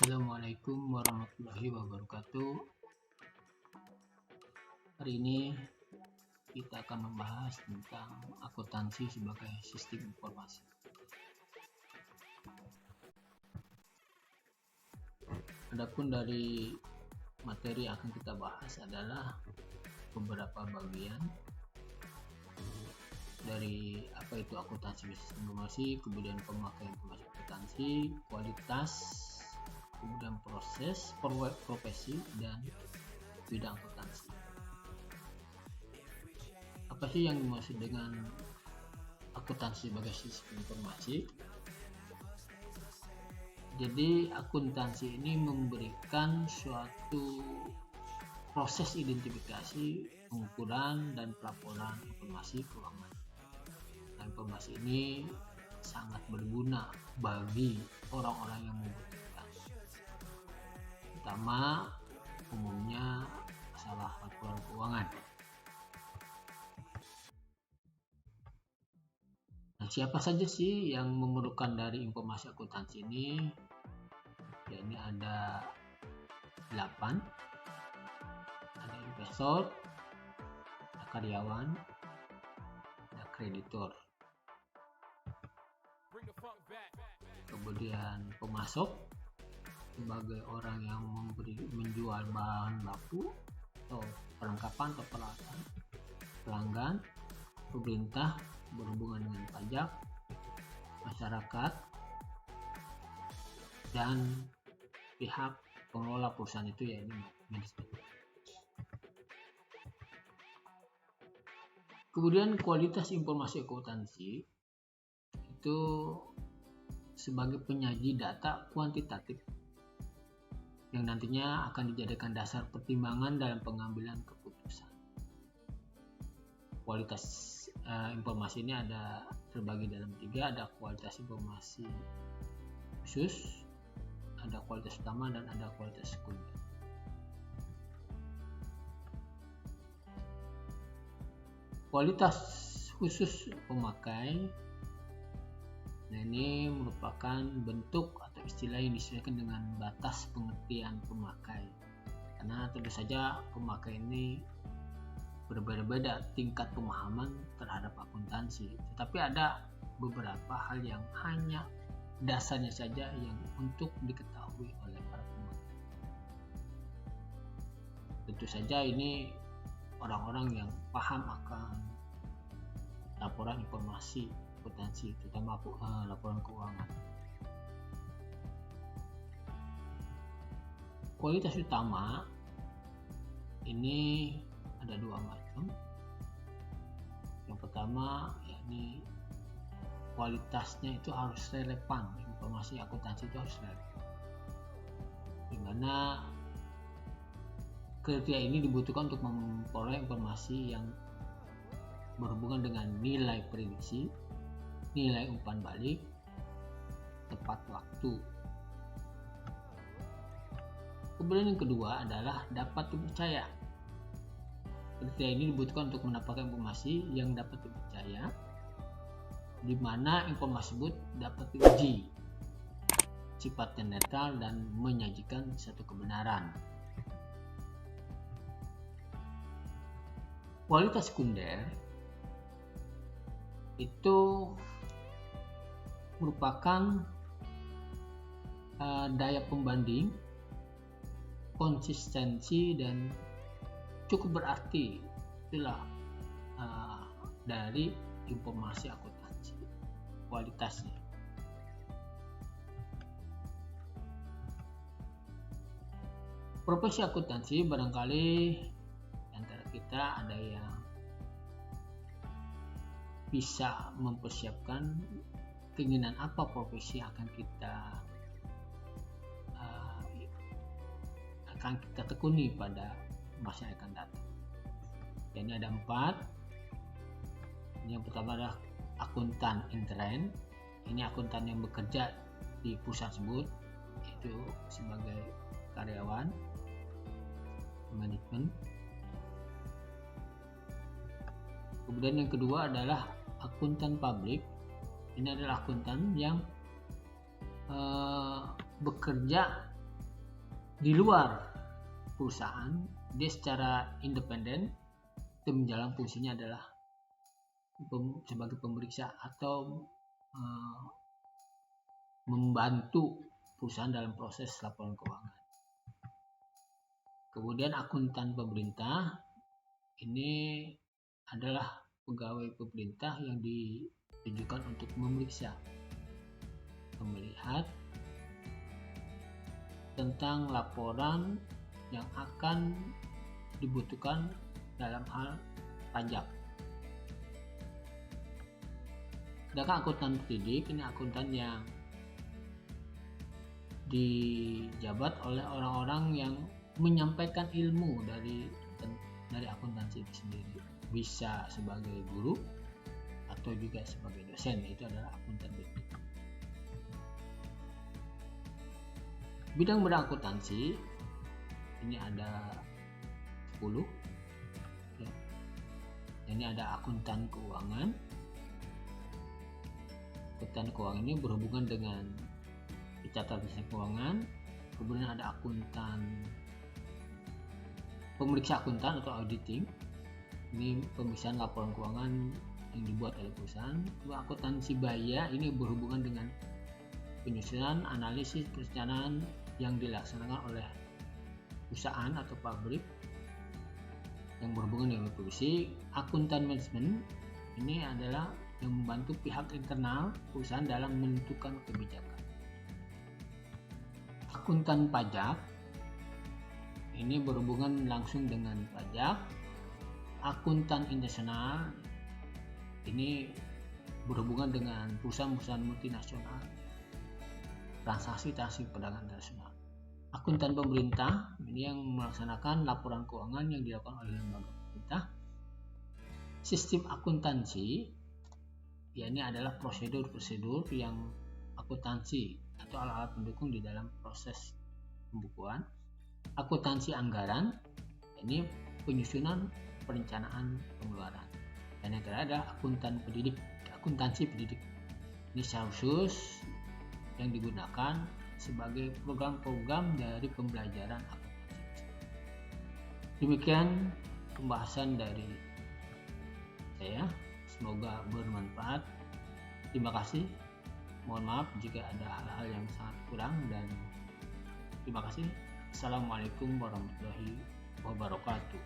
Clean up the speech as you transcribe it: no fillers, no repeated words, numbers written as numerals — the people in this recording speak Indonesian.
Assalamualaikum warahmatullahi wabarakatuh. Hari ini kita akan membahas tentang akuntansi sebagai sistem informasi. Adapun dari materi yang akan kita bahas adalah beberapa bagian dari apa itu akuntansi bisnis informasi, kemudian pemakaian informasi akuntansi, kualitas, kemudian proses, profesi, dan bidang akuntansi. Apa sih yang dimaksud dengan akuntansi sebagai sistem informasi? Jadi akuntansi ini memberikan suatu proses identifikasi, pengukuran, dan pelaporan informasi keuangan. Nah, informasi ini sangat berguna bagi orang-orang yang membutuhkan, terutama umumnya masalah laporan keuangan. Nah, siapa saja sih yang memerlukan dari informasi akuntansi ini? Ya, ini ada 8. Ada investor, ada karyawan, ada kreditor, kemudian pemasok sebagai orang yang menjual bahan baku atau perlengkapan atau peralatan, pelanggan, pemerintah berhubungan dengan pajak, masyarakat, dan pihak pengelola perusahaan itu, yaitu manajemen. Kemudian kualitas informasi akuntansi itu sebagai penyaji data kuantitatif yang nantinya akan dijadikan dasar pertimbangan dalam pengambilan keputusan. Kualitas informasi ini terbagi dalam 3, ada kualitas informasi khusus, ada kualitas utama, dan ada kualitas sekunder. Kualitas khusus pemakai, nah ini merupakan bentuk atau istilah yang disesuaikan dengan batas pengertian pemakai, karena tentu saja pemakai ini berbeda-beda tingkat pemahaman terhadap akuntansi, tetapi ada beberapa hal yang hanya dasarnya saja yang untuk diketahui oleh para pemakai. Tentu saja ini orang-orang yang paham akan laporan informasi akuntansi, terutama laporan keuangan. Kualitas utama ini ada 2 macam. Yang pertama, yakni kualitasnya itu harus relevan, informasi akuntansi itu harus relevan, dimana kriteria ini dibutuhkan untuk memperoleh informasi yang berhubungan dengan nilai prediksi, nilai umpan balik, tepat waktu. Kemudian yang kedua adalah dapat dipercaya. Kriteria ini dibutuhkan untuk mendapatkan informasi yang dapat dipercaya, di mana informasi tersebut dapat diuji, sifatnya netral dan menyajikan satu kebenaran. Kualitas sekunder itu merupakan daya pembanding, konsistensi, dan cukup berarti itulah dari informasi akuntansi kualitasnya. Profesi akuntansi, barangkali antara kita ada yang bisa mempersiapkan keinginan apa profesi akan kita tekuni pada masa yang akan datang. Ini ada 4. Yang pertama adalah akuntan intern. Ini akuntan yang bekerja di perusahaan tersebut, yaitu sebagai karyawan, manajemen. Kemudian yang kedua adalah akuntan publik. Ini adalah akuntan yang bekerja di luar perusahaan, dia secara independen itu menjalankan fungsinya adalah sebagai pemeriksa atau membantu perusahaan dalam proses laporan keuangan. Kemudian akuntan pemerintah ini adalah pegawai pemerintah yang ditujukan untuk memeriksa, melihat tentang laporan yang akan dibutuhkan dalam hal pajak. Sedangkan akuntan pendidik ini akuntan yang dijabat oleh orang-orang yang menyampaikan ilmu dari akuntansi itu sendiri, bisa sebagai guru atau juga sebagai dosen, itu adalah akuntan pendidik. Bidang akuntansi ini ada 10 ya. Ini ada akuntan keuangan. Akuntan keuangan ini berhubungan dengan pencatatan keuangan. Kemudian ada akuntan pemeriksa akuntan atau auditing. Ini pemeriksaan laporan keuangan yang dibuat oleh perusahaan. Akuntansi biaya ini berhubungan dengan penyusunan, analisis, perencanaan yang dilaksanakan oleh perusahaan atau pabrik yang berhubungan dengan produksi. Akuntan manajemen ini adalah yang membantu pihak internal perusahaan dalam menentukan kebijakan. Akuntan pajak ini berhubungan langsung dengan pajak. Akuntan internasional ini berhubungan dengan perusahaan-perusahaan multinasional, transaksi perdagangan internasional. Akuntan pemerintah ini yang melaksanakan laporan keuangan yang dilakukan oleh lembaga pemerintah. Sistem akuntansi ya ini adalah prosedur-prosedur yang akuntansi atau alat-alat pendukung di dalam proses pembukuan. Akuntansi anggaran ini penyusunan perencanaan pengeluaran. Dan yang terakhir adalah akuntan pendidik, akuntansi pendidik. Ini secara khusus yang digunakan sebagai program-program dari pembelajaran akuntansi. Demikian pembahasan dari saya, semoga bermanfaat. Terima kasih. Mohon maaf jika ada hal-hal yang sangat kurang, dan terima kasih. Assalamualaikum warahmatullahi wabarakatuh.